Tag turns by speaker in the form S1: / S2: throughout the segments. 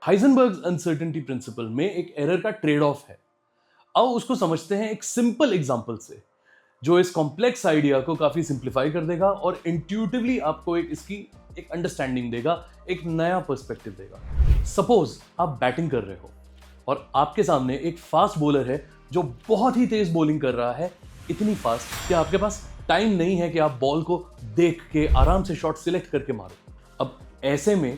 S1: हाइजेनबर्ग्स uncertainty principal में एक error का ट्रेड ऑफ है। आओ उसको समझते हैं एक सिंपल एग्जांपल से, जो इस कॉम्प्लेक्स आइडिया को काफी सिंप्लीफाई कर देगा और इंट्यूटिवली आपको इसकी एक अंडरस्टैंडिंग देगा, एक नया पर्सपेक्टिव देगा। सपोज आप बैटिंग कर रहे हो और आपके सामने एक फास्ट बॉलर है जो बहुत ही तेज बॉलिंग कर रहा है, इतनी फास्ट कि आपके पास टाइम नहीं है कि आप बॉल को देख के आराम से शॉट सिलेक्ट करके मारो। अब ऐसे में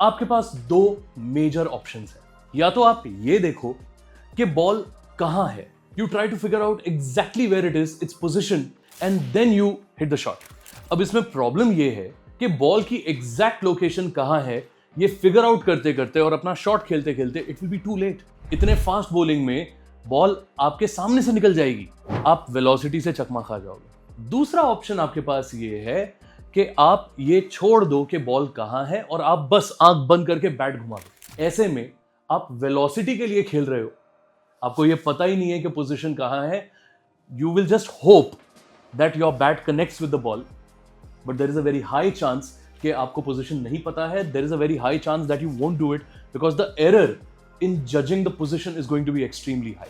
S1: आपके पास दो मेजर ऑप्शंस हैं। या तो आप ये देखो कि बॉल कहां है, you try to figure out exactly where it is, its position, and then you hit the shot. अब इसमें प्रॉब्लम ये है कि बॉल की एग्जैक्ट लोकेशन कहां है ये फिगर आउट करते करते और अपना शॉट खेलते खेलते it will be too late. इतने फास्ट बॉलिंग में बॉल आपके सामने से निकल जाएगी, आप वेलोसिटी से चकमा खा जाओगे। दूसरा ऑप्शन आपके पास ये है कि आप ये छोड़ दो कि बॉल कहां है और आप बस आंख बंद करके बैट घुमा दो। ऐसे में आप वेलोसिटी के लिए खेल रहे हो, आपको ये पता ही नहीं है कि पोजीशन कहां है। You will just hope that your bat connects with the ball, but there is a very high chance कि आपको पोजीशन नहीं पता है। There is a very high chance that you won't do it because the error in judging the position is going to be extremely high.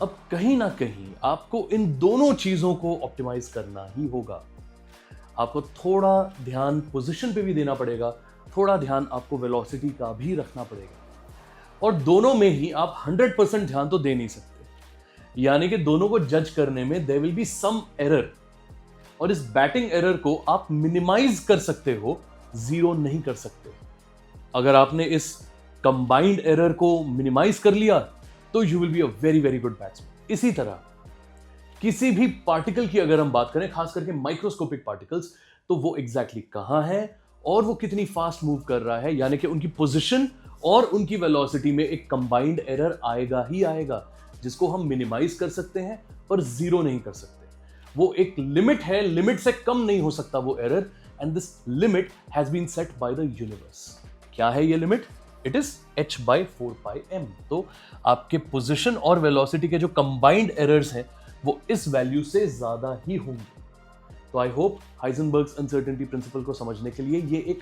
S1: अब कहीं ना कहीं आपको इन दोनों चीजों को ऑप्टिमाइज करना ही होगा। आपको थोड़ा ध्यान पोजीशन पे भी देना पड़ेगा, थोड़ा ध्यान आपको वेलोसिटी का भी रखना पड़ेगा, और दोनों में ही आप 100% ध्यान तो दे नहीं सकते। यानी कि दोनों को जज करने में there will be some error, और इस बैटिंग एरर को आप मिनिमाइज कर सकते हो, जीरो नहीं कर सकते। अगर आपने इस कंबाइंड एरर को मिनिमाइज कर लिया तो you will be a very very good batsman. इसी तरह किसी भी पार्टिकल की अगर हम बात करें, खास करके माइक्रोस्कोपिक पार्टिकल्स, तो वो एग्जैक्टली कहां है और वो कितनी फास्ट मूव कर रहा है, यानी कि उनकी पोजीशन और उनकी वेलोसिटी में एक कंबाइंड एरर आएगा ही आएगा, जिसको हम मिनिमाइज कर सकते हैं पर जीरो नहीं कर सकते। वो एक लिमिट है, लिमिट से कम नहीं हो सकता वो error, and this limit has been set by the universe. क्या है ये लिमिट? It is h/4πm। तो आपके पोजीशन और वेलोसिटी के जो कंबाइंड एरर्स हैं वो इस वैल्यू से ज्यादा ही होंगे। तो I hope Heisenberg's uncertainty principle को समझने के लिए ये एक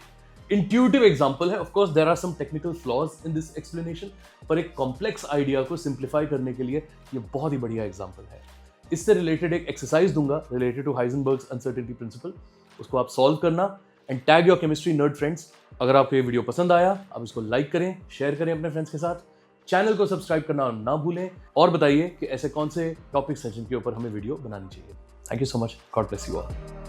S1: इंट्यूटिव एग्जांपल है। Of course there are some technical flaws in this explanation, पर एक कॉम्प्लेक्स आइडिया को सिंप्लीफाई करने के लिए ये बहुत ही बढ़िया एग्जांपल है। इससे रिलेटेड एक एक्सरसाइज दूंगा रिलेटेड टू हाइजेनबर्ग्स अनसर्टेनिटी प्रिंसिपल, उसको आप सॉल्व करना and tag your chemistry nerd friends. अगर आपको ये वीडियो पसंद आया, आप इसको लाइक करें, शेयर करें अपने फ्रेंड्स के साथ, चैनल को सब्सक्राइब करना ना भूलें, और बताइए कि ऐसे कौन से टॉपिक्स हैं जिनके ऊपर हमें वीडियो बनानी चाहिए। Thank you so much, God bless you all.